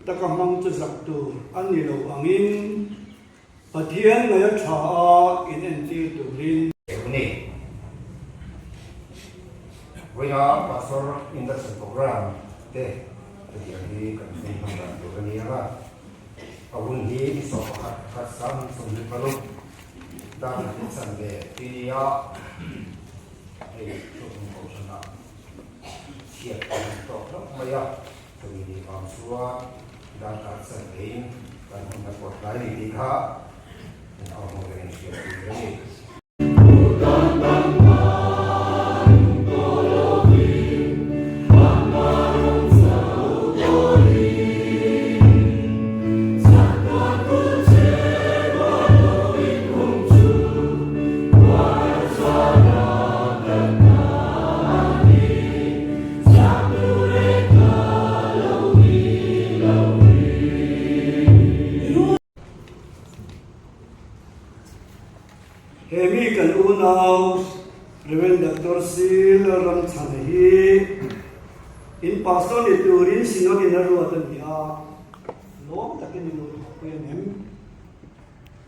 takamang tu zaktu anilo angin pathian ngaya tha in enti tu rin ni wina pastor induction program te jadi kan tentang tu kan ya awun hi so khasam sumli palu dan sanbe dia tu ko sana siap untuk maya jadi bangsa dan akan lain dan mendapat lain di kah dan orang yang siap ini. hemi kan unaw Reverend Dr. Lalramchhana in pastor ni turin sinod in aruatan dia lom takin ni kuyen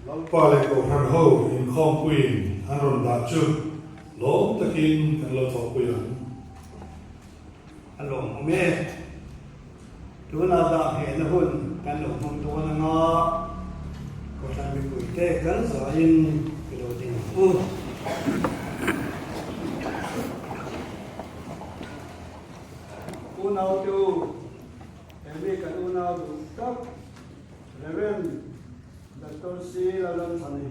Lalpale Kohhran ho in Khom Queen Aron Dachu Lom takin kan lo kuyan alom me tuna da he na hun kan lo mun to na nga ko tan mi kuite kan sa in kilodin unaw tu hemi kan unaw tu tak Reverend Dr. Lalramchhana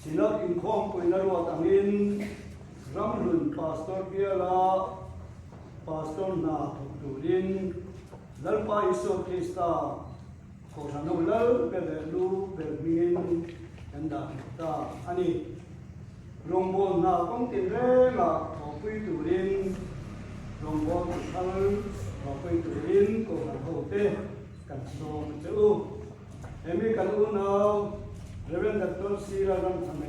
sinod in Khom Queen aruat angin Ramhlun pastor Bial pastor na turin lalpa iso Krista Kohhran lal belelu belmin anda ta ani rombol na kongtin re la kopui turin rombol khal kopui turin Kohhran hote kan so chu emi kan unaw Reverend Dr. Lalramchhana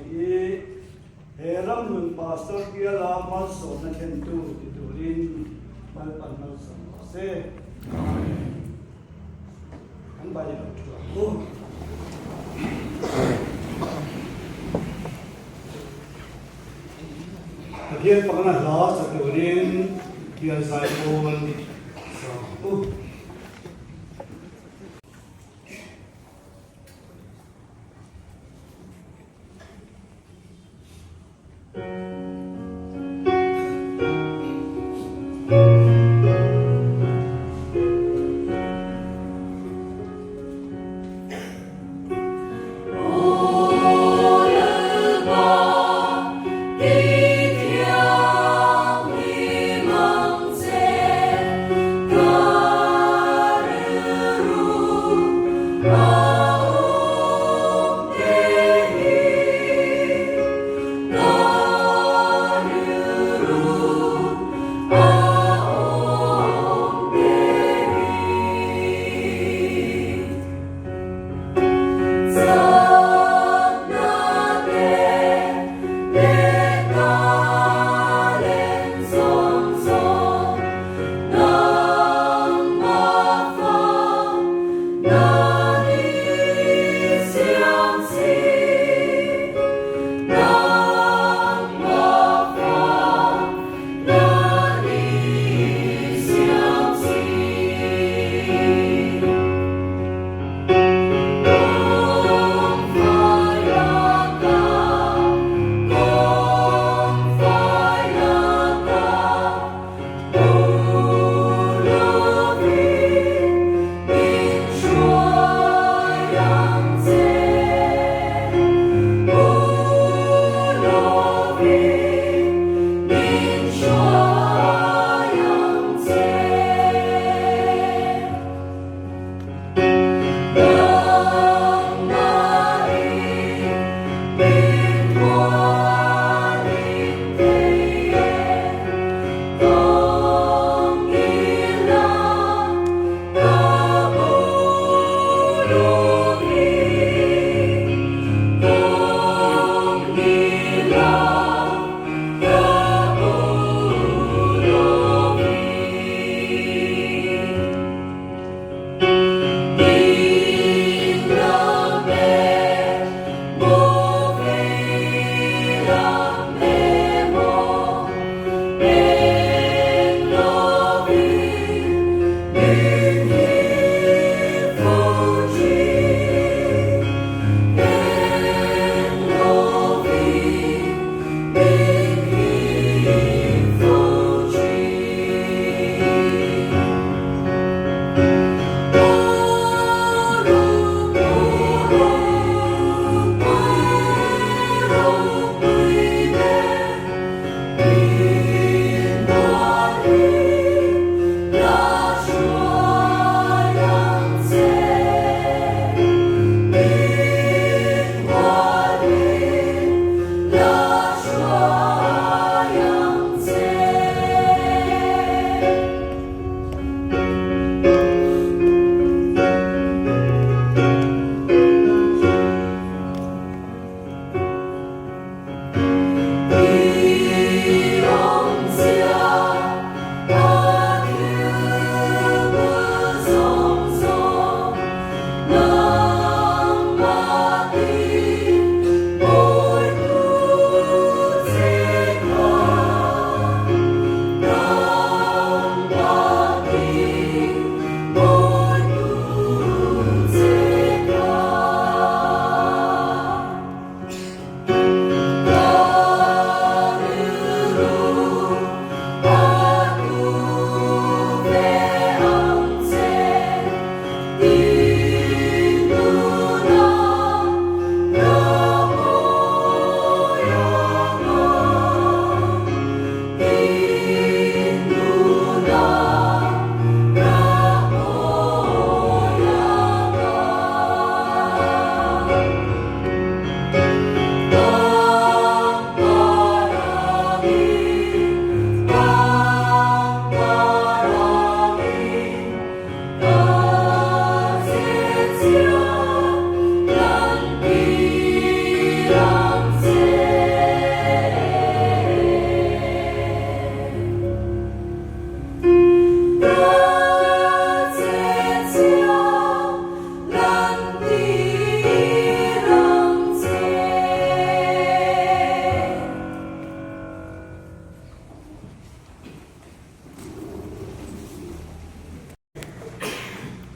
Ramhlun pastor Bial mal so na kentu turin malpan mal so se kan bali tu Dia pernah lah sekelurin dia saya pun so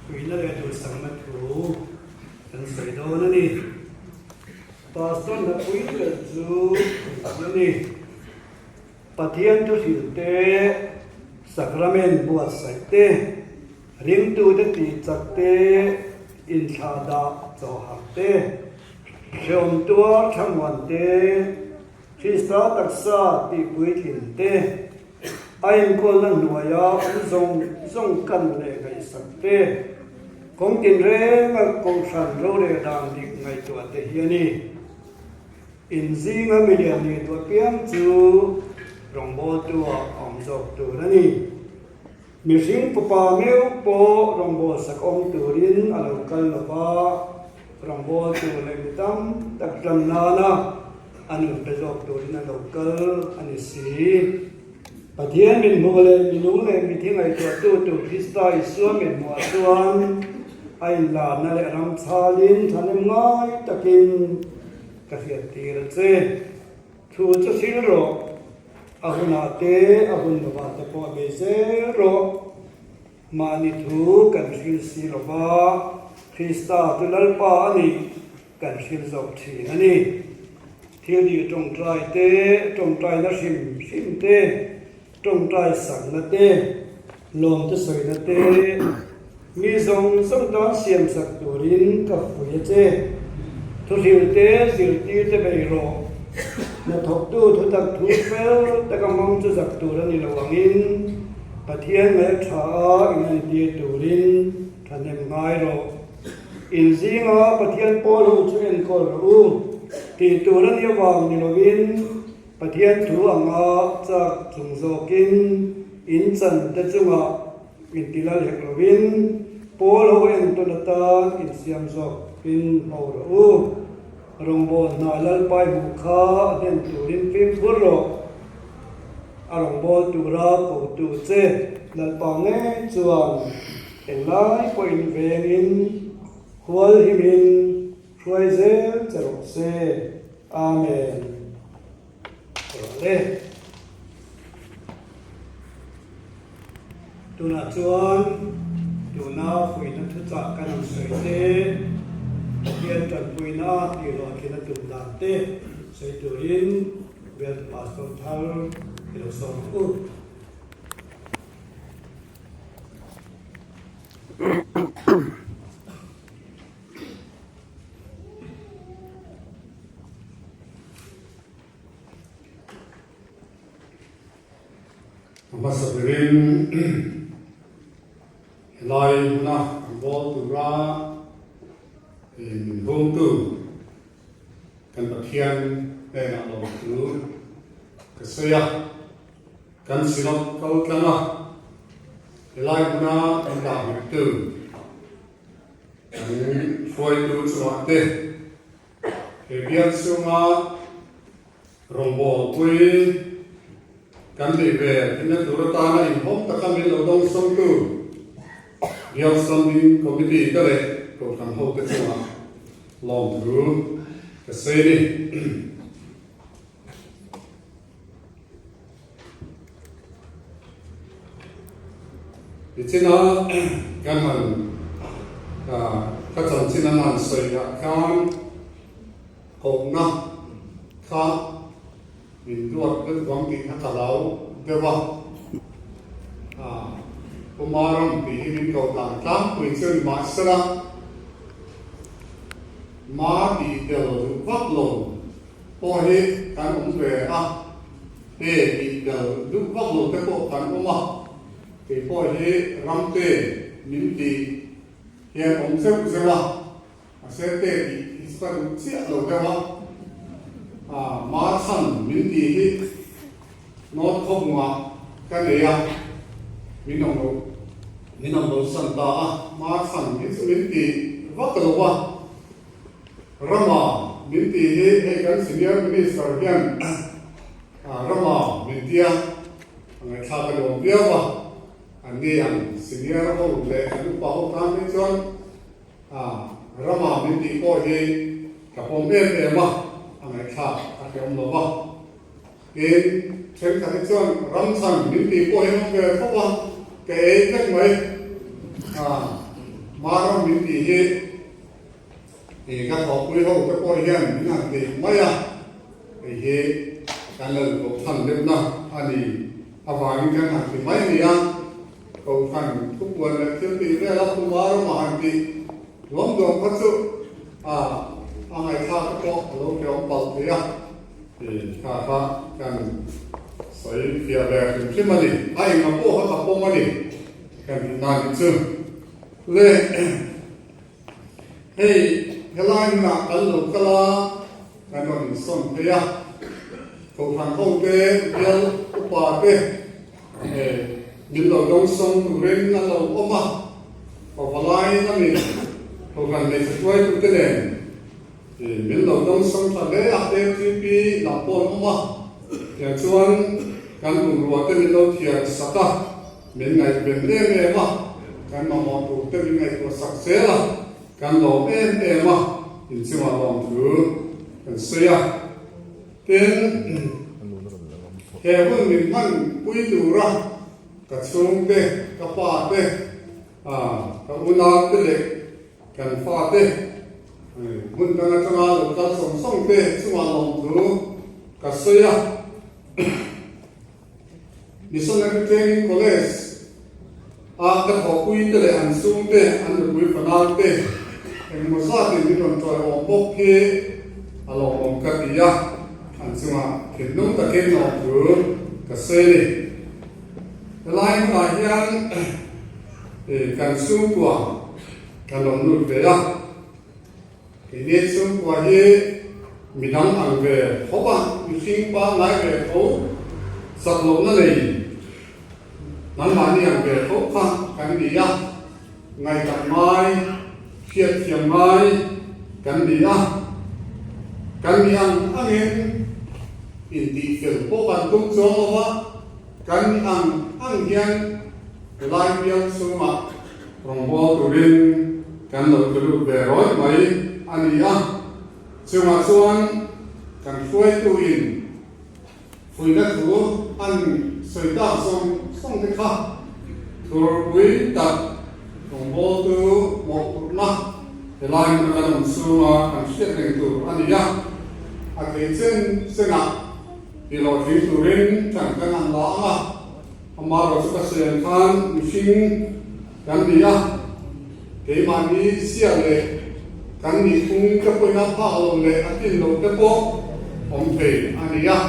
quỷ nó để tụi sang mất thủ cần sợi đâu nữa đi pastor là quỷ là chú nữa đi pathian tu hiểu tế sacrament buat sạch tế riêng tu tế tì chặt tế in thà đa cho học tế Rộng tua tham hoàn tế Christa đặc xa tì quý thìn tế Anh cô lần nùa ya Dông cần lệ ngày sắc tế Công tin rê ngạc công sản rô rê đàn địch ngày tùa tế hiên đi In dì ngà mì lian đi tùa piang chú Rộng bố tùa ổng dọc tùa nà ni Mì sinh phù bà nghêu bố Rộng bố sắc ổng tùa rin Alo cân lọ ba Rong bố tù lệ mì tâm đặc trầm nà nà anh ủng bê dọc tù rin alo cân anh xí bà thiên mình mô lệ mình nụ lệ mình thiên ngày tùa tù Christa Isua mình mùa tuan anh là nà lệ Ramhlun thà nêm ngái ta kinh ta hiệt tì rà chê thù cho xíl rộ ahun à tê ahun nụ bà ta bó bê dê rộ mà nì thú cần xíl xí rộ bà Christa tu lalpa ani kan sil zok thi ani thiêu đi trong trai nó sim te trong trai sang na te lom te soi na te mi zong ta siam sak turin ka fuya che thu thiêu te zil ti te bei ro na thok tu thu tak thu fel ta ka mong chu sak tu rani lawangin pathian me tha in ti turin thanem ngai ro in zinga pathian pol hu chu en kol ru ti turan ya wang ni lovin pathian thu anga chak chung zokin in chan te chunga in tilal hek lovin pol hu en to lata in siam zok pin ho ru rongbo na lal pai mu kha den turin pim phur ro arongbo tura ko tu che lal pa nge chuan en lai po in vengin Hual hming Khuai zel charok se Amen Rồi Tu na chuan Tu na phui na thu chak kan soi te Hian tan phui na ti lo ki na tum dan te Soi tu rin Vel pastor thal Ilo som u Masabirin Lai na Bo tu ra In home tu Kan pathian Pen a lo tu Kasaya Kan sinot kau tlana Lai na Kan da hip tu Kan Foi tu chua te Biak sunga Rombo pui kan đi về thì nó tụi ta nó in hốt ta không biết đâu đông sông tu nhiều sông đi committee cái này cũng làm hốt cái gì mà lòng thử cái xe đi thì trên nó cái mình các chồng trên nó mình xây ra khám cũng nó khám mình đuổi cái quán kỳ hát cả lâu được không? Hôm nay thì mình cầu tặng tám quyền sơn mã sơn má thì đều vắt lồn po hết cái ông về để thì đều lúc vắt lồn cái bộ cái ông thì po hết rắm tê mình thì hiện ông sẽ tê thì sẽ chết rồi cái má thân mình thì nó không mà cái này mình nông độ sân ta má thân mình thì vắt rồi Rama mình thì cái senior minister hiện Rama mình thì người ta cái đồng biểu anh đi anh senior hậu lệ anh bảo tham với chọn Rama mình thì có gì cả phong bên để mà anh ta cái ông nó bảo cái trên cái chọn Ramhlun mình thì có những cái không cái cách mấy มินดีก็ขอคุยเขาก็ปล่อยเงี้ยนี่นั่นดีไม่อะการเล่นกับท่านเล่นนะอันนี้อาวังกันหันที่ไม่เนี่ยเขาท่านทุกวันเลยที่ปีนี้เราคุมารมาหันที่รวมดวงพัสุอะไรข้าก็เราเกี่ยวกับเรื่องข้ากันใส่เฟียร์แบบที่มันนี่ไอ้เงาโป้เขาขับโป้มันนี่กันนานซึ่งเลยเฮ้ยเฮลัยน่ะกันหลุดกลากันนอนส่งเพียเขาทางห้องเต้เบียลอุปาเต้บินเราลงส่งเรียนนั่นเราออกมาเขาพลายนั่นนี่เขากันในสวยทุกเดือนบินเราลงส่งทะเลอาเต้ที่ปีหลับปนออกมาอย่างส่วนการอุ่นรัวเต้บินเราเทียนสักบินไงเป็นเรื่องเองวะการมามองดูเต้บินไงตัวสักเสียละการหลอกเองวะอินทรีย์มาลองถือกันเสียเป็นแค่เมื่อมีมันคุยดูระกับช่วงเตะกับฟาเตะกับอุณาเตะเล็กกันฟาเตะมุนกันจะมาหรือการส่งเตะช่วงลองถือกับเสียดิฉันนักเรียนคอลเลจกับขอคุยเตะอันสูงเตะอันคุยฝันเตะเอ็มมุสาติที่นนทรวงบกเกอารมณ์กัติยาอันซึ่งว่าเห็นนุ่งตะเกียงออกหรือกระเซ็นลายลายยันการสู้กว่าการลงนุ่งเบียทีนี้สู้กว่าที่มีน้ำอังเบะเพราะว่ามีสิ่งบ้างหลายเบะเขาสักลงนั่นเองนั้นมาเนี่ยอังเบะเขาฟังกันดีอ่ะไงกันไม้เทียบเทียมไม้กันดีอ่ะกันยังอันนี้อินดีเกิดพวกกันตุ้งโจว่ากันยังอันยังลายเบียนสมัครรองบัวตุรินกันหลุดกระดูกเบรอยไหมอันนี้อ่ะสมัครส่วนกันช่วยตัวอินคุยนักตัวอันสุดาส่งที่ข้าตัววิตัดรองบัวตัวหมกนะลายมันกำลังสู้มากันเชื่อเรื่องตัวอันนี้อ่ะอาเกณฑ์เส้นที่เราทิ้งตัวเรนจังกันอันละอ่ะทำมาเราสุขเสียงทานมิชิงกันดีอ่ะเกี่ยมันนี้เสียเลยกันนี้คงจะเป็นน้ำผ้าลงเลยอันที่เราจะโป๊ะผมเพย์อันนี้อ่ะ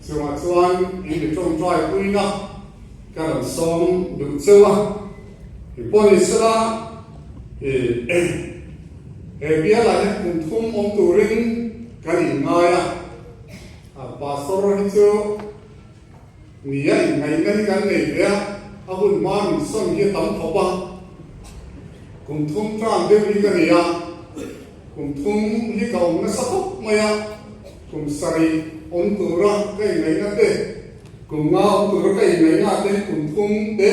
ส่วนอีกตรงใจคุยนะกันส่งดูเสืออีกพวกนี้สละเบียร์อะไรคุณทุ่มองตัวเรนกันอีกไงอ่ะภาษาที่เจ้าเนี่ยไงนั่นกันเนี่ยอาหุ่นมันส่งที่ตั้งเขาบ้างคุณทุ่มจ้างเดี๋ยวนี้กันเนี่ยคุณทุ่มที่เขาไม่สักไม่อ่ะคุณใส่องตัวรักก็ยังไงนั่นเด้คุณเงาตัวรักก็ยังไงนั่นเด้คุณทุ่มเด้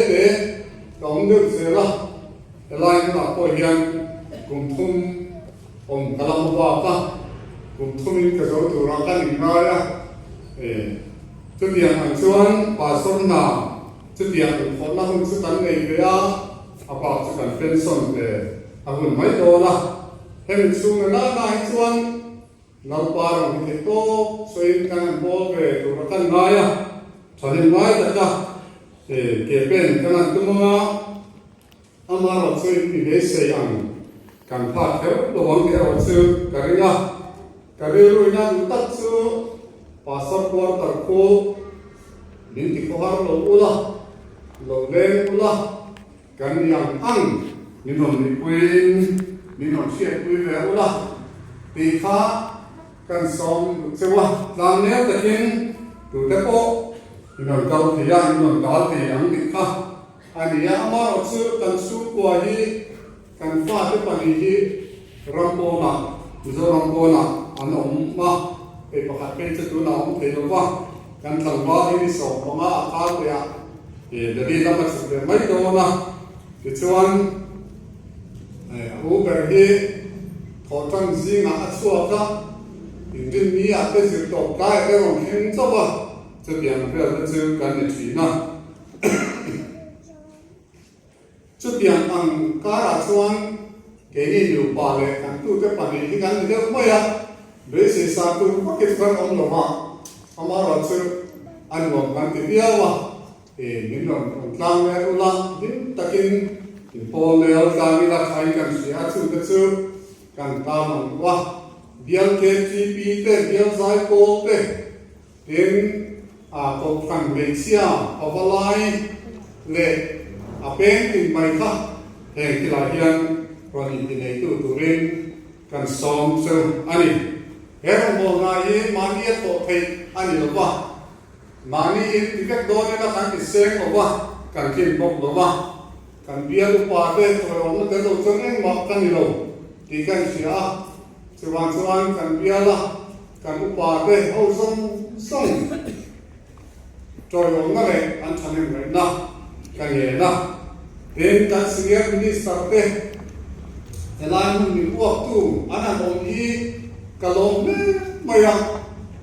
ก็องเดือดเสียละอะไรก็พอยังคุณทุ่มองกำลังว่าป่ะคุณทุ่มก็จะตัวรักกันอีกไงอ่ะจุดเดียวอันส่วนภาษาหน้าจุดเดียวคนละคนสุดท้ายเลยอ่ะอาภาสุดท้ายเป็นส่วนเดียวอาหุ่นไม่โตละเห็นสุ่มนั่นได้ส่วนเราปาร์มิโตสวยกันโบเกตัวรักกันไงอ่ะฉันเห็นไว้แต่ก็เก็บเป็นขนาดตัวมาอามาเราสวยมีเบสยังการพาดเท้าระวังที่เราซื้อกันเลยนะกันเลยรู้นะดูตัดซื้อpasar keluar terku binti kohar lo ulah lo leng ulah kan yang ang minum liquid minum siap liquid ulah pika kan som sewa lamnya takin tu tepo minum kau tiang minum kau tiang pika ani yang amar osu kan su kuahi kan fa te panihi rampona izo rampona anom maประกาศเป็นจุดหนองเห็นว่าการทำว่าที่สองของอาคาเปียเดี๋ยวนี้เรามาสุดเลยไม่โดนนะที่ชวนอุเบกที่ขอตั้งสิ่งอาชัวร์ก็ถึงที่นี้อาจจะสุดตกได้แต่ผมเห็นจะว่าจะเปลี่ยนเพื่อจะเจอกันในทีนะจุดเปลี่ยนอันการชวน iniอยู่ป่าเลยกันตู้จะป่านี้ที่กันเยอะไม่อะโดยสื่อสารตู้ก็เก็บกันอมหลงอ่ะอามาเราซื้ออันหลงกันที่เดียวอ่ะมินหลงกลางแม่อุลังยิ่งตะกินพอเลี้ยวการมีราคากันเสียซื้อก็ซื้อกันตามว่าเบียร์เคทีปีเต้เบียร์ไซโคเต้เป็นตกฝั่งเมกเซียอวไลเล่เป็นอินไมค่ะแห่งที่หลายอย่างตอนนี้ในตู้ตุรินกันซ้อมซึ่งอันนี้เฮ้ยมองนายมานี่ตัวเพย์อันนี้หรอวะมานี่ที่ก็โดนนี่นะกันที่เซ็งหรอวะกันกินบอกหรอวะกันเบียร์ลูกปาเต้ตัวเราไม่ได้ตัวจงเองมากันนี่เราที่กันเสียสว่างกันเบียร์ละกันลูกปาเต้เอาส่งจอยองนั่นแหละอันทำให้เหมือนนะกันเองนะเป็นการเสียมินิสต์เต้แต่ลายมันมีพวกตู้อันนั้นตรงนี้กะลงไม่ยัง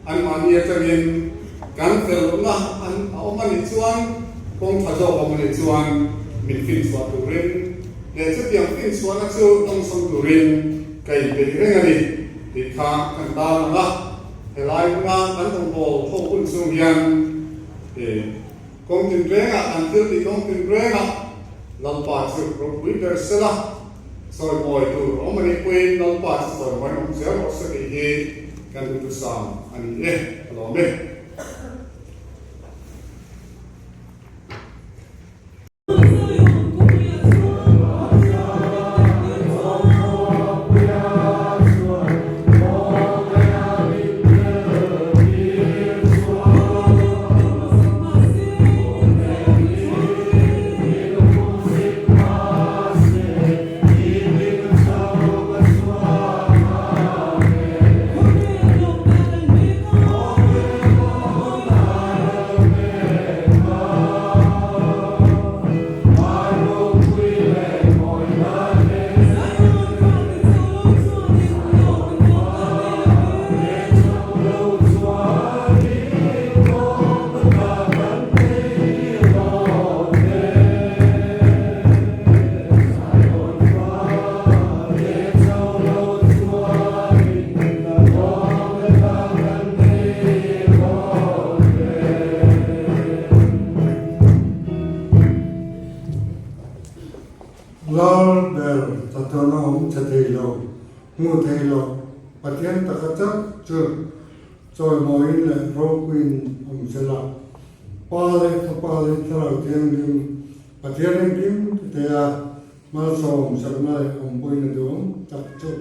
อันมันเนี่ยจะเป็นการเสริมนะอันเอามันในส่วนคงถ้าจะเอามันในส่วนมีฟินส่วนตุรินเดี๋ยวจะเตรียมฟินส่วนนั้นจะต้องส่งตุรินไก่เป็นเรื่องอะไรติดค้างกันตามนะแต่ลายมันอันต้องบอกพวกคุณส่งยังกองตินเร่งอ่ะอันที่กองตินเร่งอ่ะลำบากสุดรบวิเดอร์เซล่าสอยบ่อยตัวเราไม่ได้คุยลำบากสอยบ่อยน้องเสียเราสักทีกันดูสามอันนี้ลองไหมลาเบลตัดน้องจะเทโลงูเทโลปัจจัยตะกัจจุดจอยมอยเลยโรควินเสลับปาเลยสลับเทียงดิมปัจจัยนั้นดิมเดียมาส่งสักหน่อยปุยนดวงจับจุด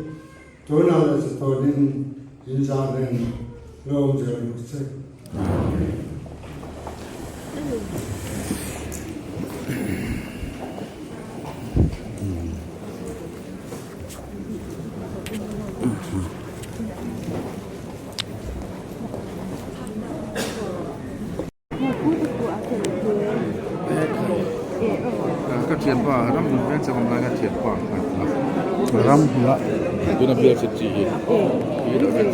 ตัวนั้นจะตัวนี้อินซาเรนโลกจะรู้สึกก็เทียนว่าร่ำแม่จะทำลายก็เทียนกว้างครับ ร่ำละ ดูนับเบียร์สิจีปีเดียวกัน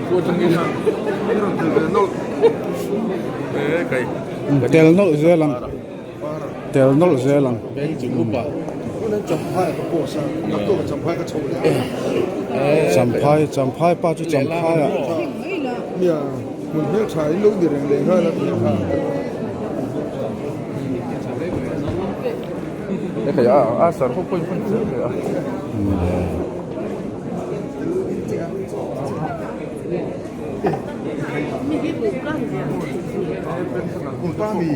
พูดจังงี้นะโน้ตไก่ เตลโนเซลังเตลโนเซลัง แบงจิ๋วป่ะ จำพายป้าจุจำพายอ่ะ เนี่ยมันเพื่อใช้ลูกเดือดแรงๆให้แล้วเนี่ยค่ะ ไอ้ขยะอาสาพวกคนเยอะเลยอ่ะ คุณป้ามี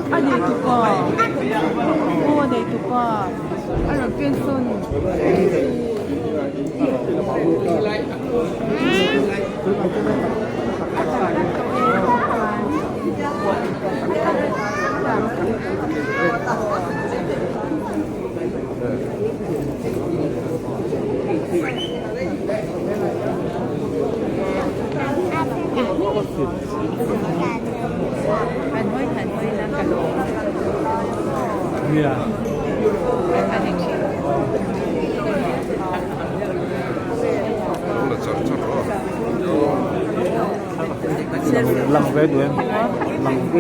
아니 두꺼 네 두꺼 아니 뺀손 Hanoi lang kalo. Yeah. Lòng về đuổi em.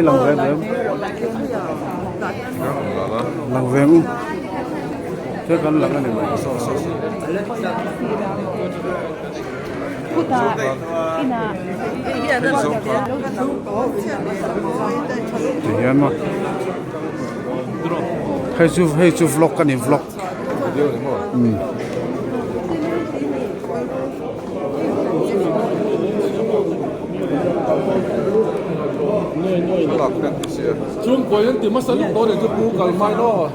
Lòng về đuổi em. Lòng về không? Thế còn lòng cái này mà. Puta, ina. Thì mà. Hay chú vlog cái này vlog. Chung quay đến tìm mất sẵn lúc đó để cho bố gần mai đó.